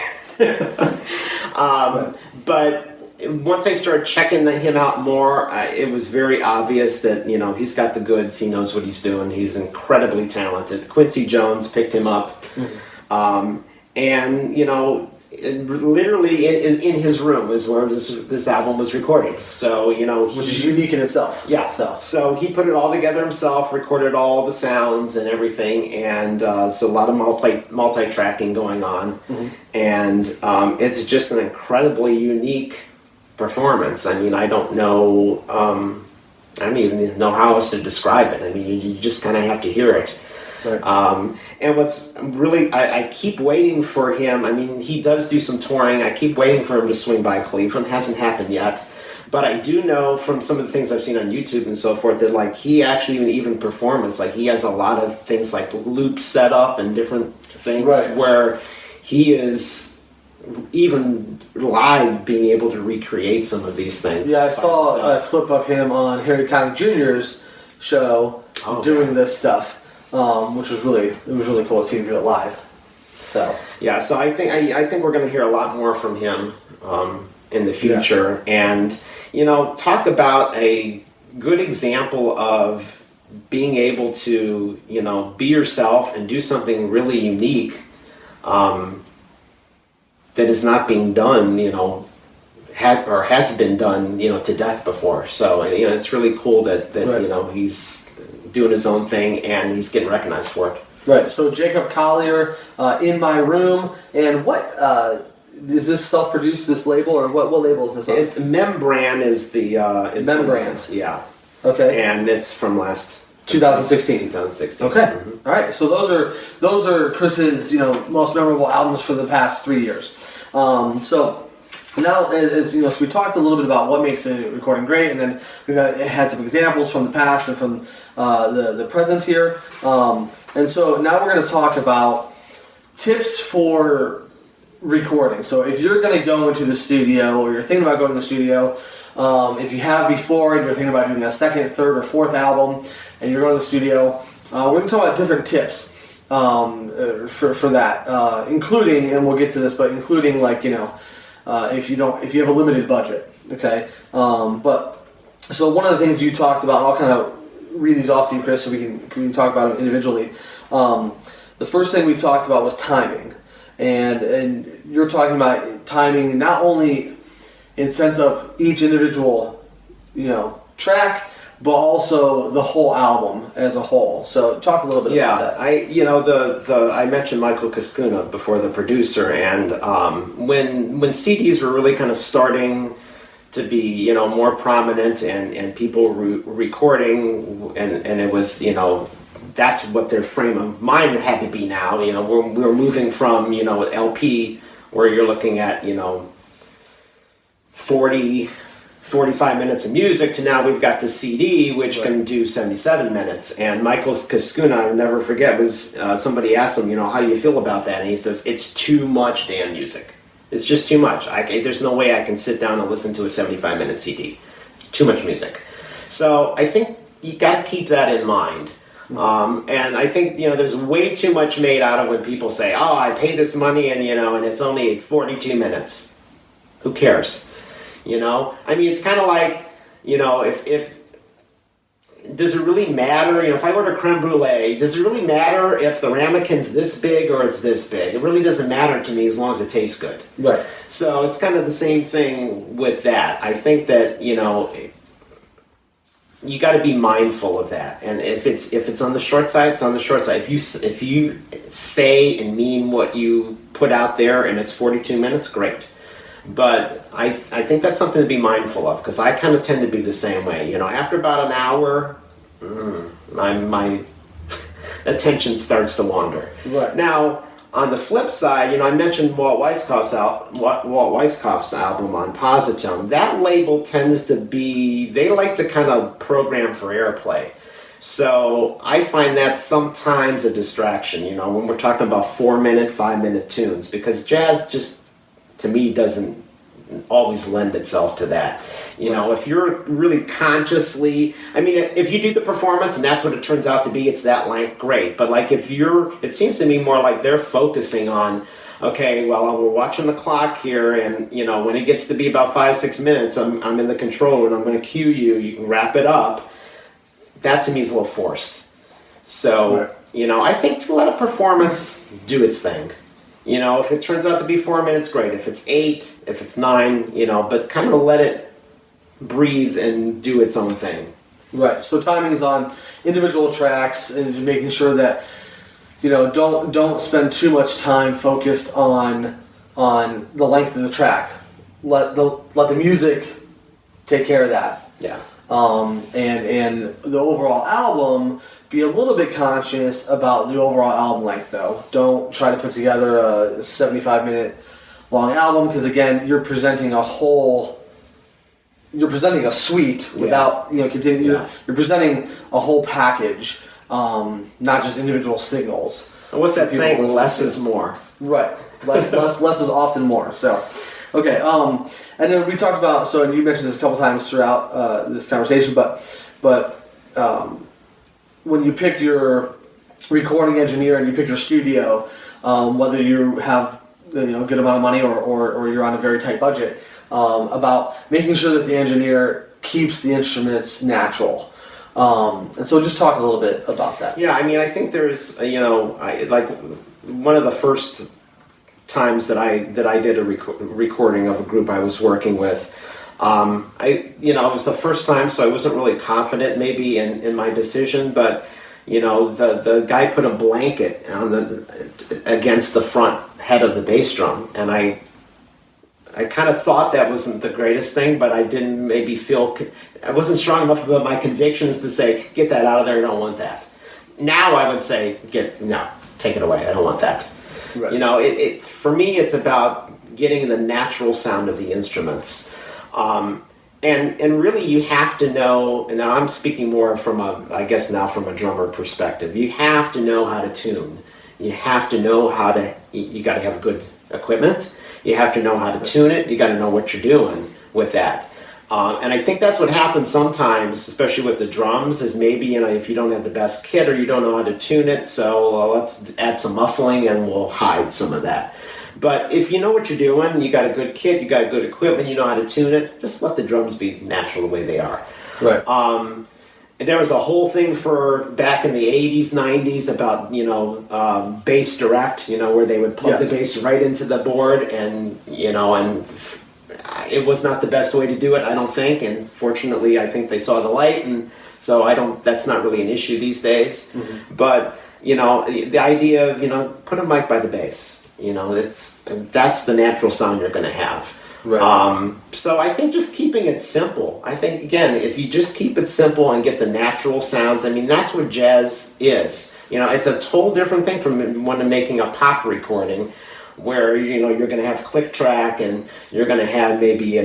Right. But once I started checking him out more, it was very obvious that, you know, he's got the goods. He knows what he's doing. He's incredibly talented. Quincy Jones picked him up. Mm-hmm. And, you know, literally in his room is where this album was recorded. So, you know, which is unique in itself. Yeah. So he put it all together himself, recorded all the sounds and everything, and so a lot of multi-tracking going on. Mm-hmm. And it's just an incredibly unique performance. I mean, I don't know, I don't even know how else to describe it. I mean, you just kind of have to hear it. Right. And what's really, I keep waiting for him. I mean, he does do some touring. I keep waiting for him to swing by Cleveland. Hasn't happened yet. But I do know from some of the things I've seen on YouTube and so forth that, like, he actually even performance, like, he has a lot of things like loops set up and different things. Right. Where he is even live being able to recreate some of these things. Yeah, I saw a clip of him on Harry Connick Jr.'s show doing this stuff. Which was really cool to see him do it live. So yeah, so I think we're going to hear a lot more from him in the future, and you know, talk about a good example of being able to, you know, be yourself and do something really unique that is not being done, you know, has been done, you know, to death before. So you know, it's really cool that right. You know, he's doing his own thing and he's getting recognized for it. Right. So Jacob Collier, In My Room, and what is this self-produced? This label, or what label is this on? Membrane is the Membrane. Yeah. Okay. And it's from last 2016. 2016. Okay. Mm-hmm. All right. So those are Chris's, you know, most memorable albums for the past 3 years. So now, as you know, so we talked a little bit about what makes a recording great, and then we've had some examples from the past and from the present here. And so now we're going to talk about tips for recording. So if you're going to go into the studio, or you're thinking about going to the studio, if you have before and you're thinking about doing a second, third, or fourth album, and you're going to the studio, we're going to talk about different tips for that, including, and we'll get to this, but including, like, you know, if you have a limited budget, okay. But so one of the things you talked about, I'll kind of read these off to you, Chris, so we can talk about them individually. The first thing we talked about was timing, and you're talking about timing not only in sense of each individual, you know, track, but also the whole album as a whole. So talk a little bit about that. I mentioned Michael Cascuna before, the producer, and when CDs were really kind of starting to be, you know, more prominent and people recording, and it was, you know, that's what their frame of mind had to be now. You know, we're moving from, you know, LP where you're looking at, you know, 45 minutes of music to now we've got the CD, which right. can do 77 minutes. And Michael Cascuna, I'll never forget, was somebody asked him, you know, how do you feel about that? And he says, it's too much damn music. It's just too much. There's no way I can sit down and listen to a 75-minute CD. It's too much music. So I think you got to keep that in mind. And I think, you know, there's way too much made out of when people say, oh, I paid this money and, you know, and it's only 42 minutes. Who cares? You know, I mean, it's kind of like, you know, if does it really matter? You know, if I order creme brulee, does it really matter if the ramekin's this big or it's this big? It really doesn't matter to me as long as it tastes good. Right. So it's kind of the same thing with that. I think that, you know, you got to be mindful of that. And if it's on the short side, it's on the short side. If you say and mean what you put out there and it's 42 minutes, great. But I think that's something to be mindful of, because I kind of tend to be the same way. You know, after about an hour, my attention starts to wander. Right. Now, on the flip side, you know, I mentioned Walt Weiskopf's album on Positone. That label tends to be, they like to kind of program for airplay. So I find that sometimes a distraction, when we're talking about 4-minute, 5-minute tunes, because jazz just, to me, doesn't always lend itself to that. If you're really consciously, if you do the performance and that's what it turns out to be, it's that length, great. But like it seems to me more like they're focusing on, okay, well, we're watching the clock here, and when it gets to be about 5-6 minutes, I'm in the control and I'm going to cue you. You can wrap it up. That to me is a little forced. So I think to let a performance do its thing. If it turns out to be 4 minutes, great. If it's 8, if it's 9, but kind of let it breathe and do its own thing. Right. So timing is on individual tracks and making sure that don't spend too much time focused on the length of the track. Let the music take care of that. Yeah. And the overall album, be a little bit conscious about the overall album length though. Don't try to put together a 75-minute long album, because again, you're presenting a suite without continue. Yeah. You're presenting a whole package, not just individual signals. And what's that saying? Less is more. Right. Less is often more. So, okay. And then we talked about, and you mentioned this a couple times throughout this conversation, but when you pick your recording engineer and you pick your studio, whether you have a good amount of money or you're on a very tight budget, about making sure that the engineer keeps the instruments natural. And so just talk a little bit about that. Yeah, I think there's, like one of the first times that I did a recording of a group I was working with, it was the first time, so I wasn't really confident maybe in my decision, but the guy put a blanket against the front head of the bass drum, and I kind of thought that wasn't the greatest thing, but I didn't maybe I wasn't strong enough about my convictions to say, get that out of there, I don't want that. Now I would say, take it away, I don't want that. Right. For me, it's about getting the natural sound of the instruments. And really you have to know, and now I'm speaking more from a drummer perspective, you have to know how to tune. You have to know you got to have good equipment. You have to know how to tune it. You got to know what you're doing with that. And I think that's what happens sometimes, especially with the drums, is maybe, if you don't have the best kit or you don't know how to tune it, so let's add some muffling and we'll hide some of that. But if you know what you're doing, you got a good kit, you got good equipment, you know how to tune it, just let the drums be natural the way they are. Right. There was a whole thing for back in the 80s, 90s about, bass direct, where they would plug the bass right into the board, and it was not the best way to do it, I don't think, and fortunately I think they saw the light, and so that's not really an issue these days. Mm-hmm. But, the idea of, put a mic by the bass. That's the natural sound you're going to have. Right. So I think just keeping it simple. I think, again, if you just keep it simple and get the natural sounds, that's what jazz is. It's a total different thing from when making a pop recording, where you're going to have click track and you're going to have maybe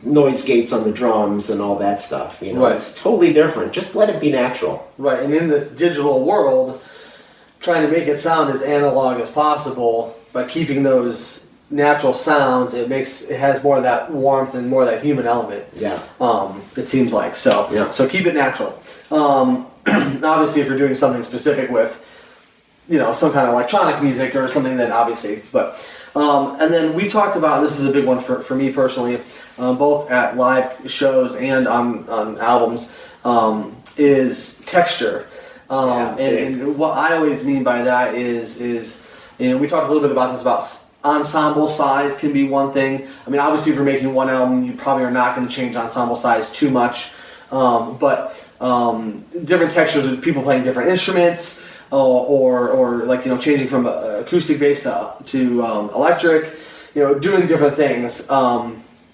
noise gates on the drums and all that stuff. Right. It's totally different. Just let it be natural. Right. And in this digital world, trying to make it sound as analog as possible, but keeping those natural sounds, it has more of that warmth and more of that human element. Yeah. It seems like. So yeah. So keep it natural. Obviously, if you're doing something specific with, some kind of electronic music or something, then obviously. But and then we talked about, this is a big one for me personally, both at live shows and on albums, is texture. And what I always mean by that is we talked a little bit about this, about ensemble size can be one thing. Obviously if you're making one album, you probably are not going to change ensemble size too much. But different textures of people playing different instruments, or changing from acoustic bass to electric, doing different things.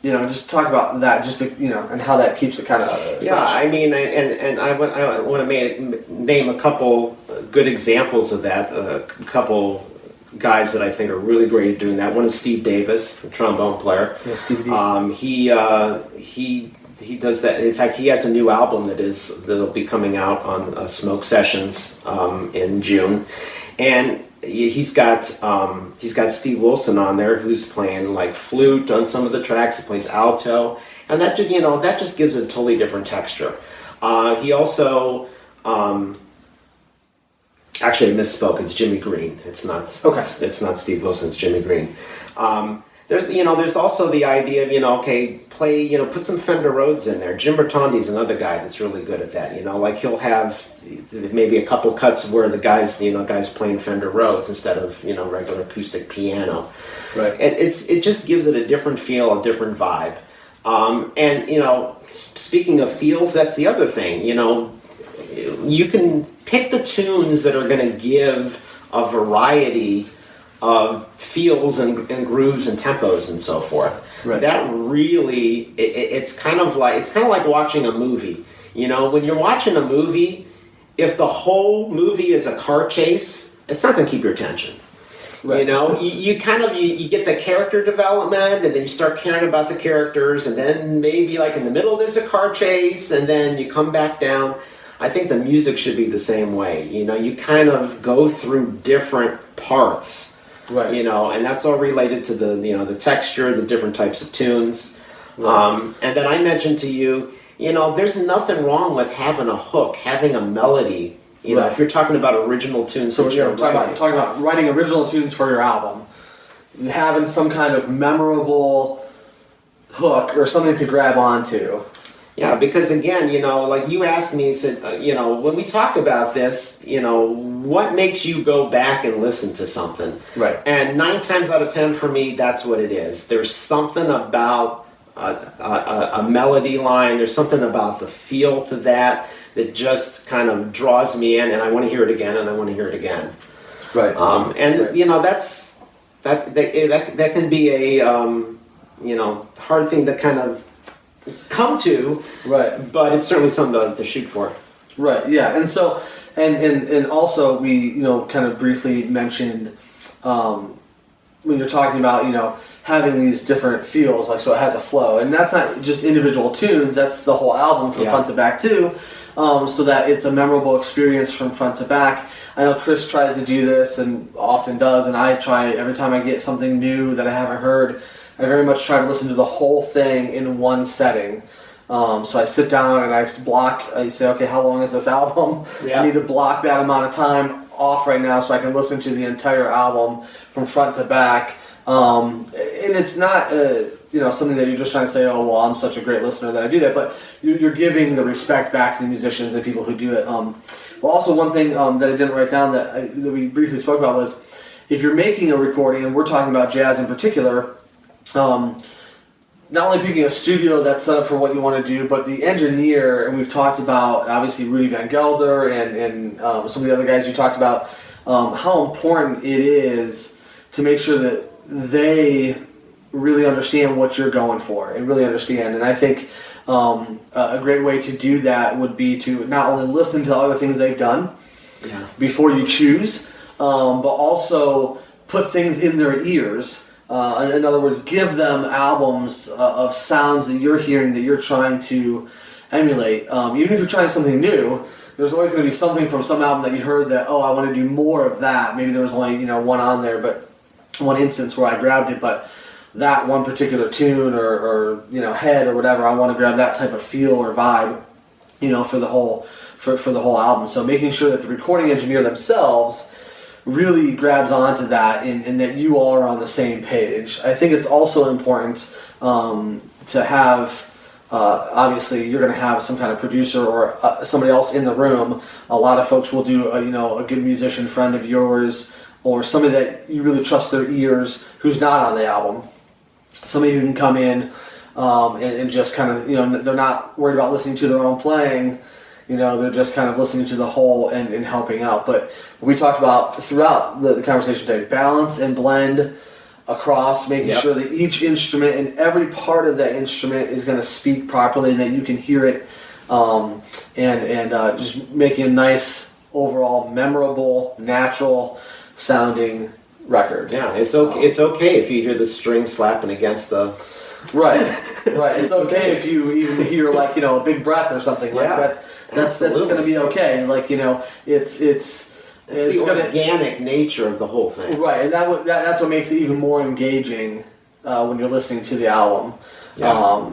Just talk about that, just to, and how that keeps it kind of fresh. Yeah, and I want to name a couple good examples of that. A couple guys that I think are really great at doing that. One is Steve Davis, the trombone player. Yeah, Steve D. He does that. In fact, he has a new album that'll be coming out on Smoke Sessions in June, and he's got Steve Wilson on there, who's playing like flute on some of the tracks. He plays alto, and that just gives it a totally different texture. He also actually, I misspoke. It's Jimmy Green. It's not. Okay. It's not Steve Wilson. It's Jimmy Green. There's also the idea of play put some Fender Rhodes in there. Jim Bertondi's another guy that's really good at that. Like he'll have maybe a couple cuts where the guys playing Fender Rhodes instead of regular acoustic piano. Right. It just gives it a different feel, a different vibe. And speaking of feels, that's the other thing. You can pick the tunes that are going to give a variety of feels and grooves and tempos and so forth. Right. That really, it's kind of like watching a movie. When you're watching a movie, if the whole movie is a car chase, it's not going to keep your attention. Right. You get the character development, and then you start caring about the characters, and then maybe like in the middle there's a car chase, and then you come back down. I think the music should be the same way. You kind of go through different parts. Right. And that's all related to the texture, the different types of tunes. Right. And then I mentioned to you, there's nothing wrong with having a hook, having a melody. Right. If you're talking about original tunes. So we're talking about writing original tunes for your album, and having some kind of memorable hook or something to grab onto. Yeah, because again, like you asked me, you said, when we talk about this, what makes you go back and listen to something? Right. And 9 times out of 10 for me, that's what it is. There's something about a melody line. There's something about the feel to that just kind of draws me in, and I want to hear it again, and I want to hear it again. Right. That can be a hard thing to kind of come to, right? But it's certainly something to shoot for, right? Yeah, and so and also we kind of briefly mentioned when you're talking about having these different feels, like so it has a flow, and that's not just individual tunes, that's the whole album from front to back too, so that it's a memorable experience from front to back. I know Chris tries to do this and often does, and I try every time I get something new that I haven't heard. I very much try to listen to the whole thing in one setting. So I sit down and I say, okay, how long is this album? Yeah. I need to block that amount of time off right now so I can listen to the entire album from front to back. And it's not something that you're just trying to say, oh, well, I'm such a great listener that I do that, but you're giving the respect back to the musicians and the people who do it. Well, also one thing that I didn't write down that we briefly spoke about was if you're making a recording, and we're talking about jazz in particular, not only picking a studio that's set up for what you want to do, but the engineer, and we've talked about obviously Rudy Van Gelder and some of the other guys you talked about, how important it is to make sure that they really understand what you're going for and really understand. And I think a great way to do that would be to not only listen to other things they've done before you choose, but also put things in their ears. In other words, give them albums of sounds that you're hearing that you're trying to emulate. Even if you're trying something new, there's always going to be something from some album that you heard that, oh, I want to do more of that. Maybe there was only one on there, but one instance where I grabbed it, but that one particular tune or head or whatever, I want to grab that type of feel or vibe, for the whole album. So making sure that the recording engineer themselves really grabs onto that and that you all are on the same page. I think it's also important to have, obviously you're going to have some kind of producer or somebody else in the room. A lot of folks will do a good musician friend of yours or somebody that you really trust their ears who's not on the album. Somebody who can come in and just kind of, they're not worried about listening to their own playing. They're just kind of listening to the whole and helping out. But we talked about throughout the conversation today, balance and blend across, making sure that each instrument and every part of that instrument is going to speak properly and that you can hear it, and just making a nice, overall, memorable, natural sounding record. Yeah, it's okay. It's okay if you hear the string slapping against the. Right. It's okay if you even hear like a big breath or something like that. That's going to be okay. Like it's the organic nature of the whole thing. Right, and that's what makes it even more engaging when you're listening to the album. Yeah.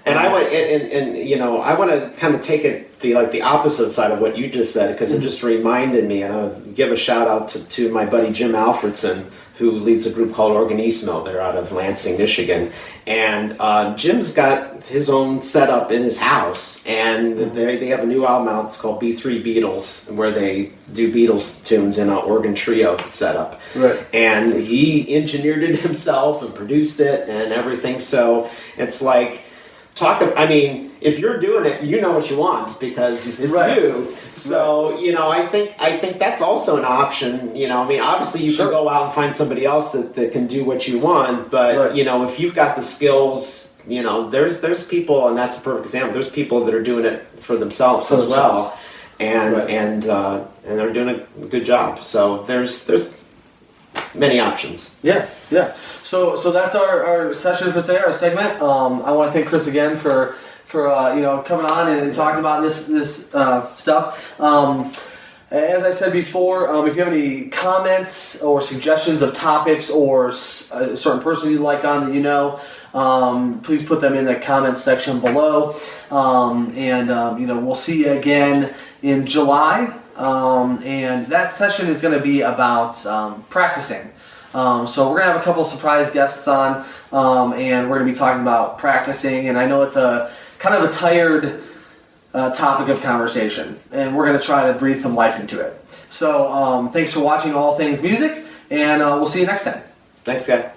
And I want to kind of take it the opposite side of what you just said, because it just reminded me, and I'll give a shout out to my buddy Jim Alfredson, who leads a group called Organismo. They're out of Lansing, Michigan, and Jim's got his own setup in his house, and they have a new album out. It's called B3 Beatles, where they do Beatles tunes in an organ trio setup. Right. And he engineered it himself and produced it and everything. So it's like. If you're doing it, you know what you want because it's you. So, I think that's also an option. Obviously you can go out and find somebody else that can do what you want, but if you've got the skills, there's people, and that's a perfect example. There's people that are doing it for themselves as well, and they're doing a good job. So there's many options. Yeah. So that's our session for today, our segment. I want to thank Chris again for coming on and talking about this stuff. As I said before, if you have any comments or suggestions of topics or a certain person you'd like on that please put them in the comments section below. We'll see you again in July. And that session is going to be about practicing. So we're going to have a couple surprise guests on, and we're going to be talking about practicing. And I know it's a kind of a tired topic of conversation, and we're going to try to breathe some life into it. So thanks for watching All Things Music, and we'll see you next time. Thanks, guys.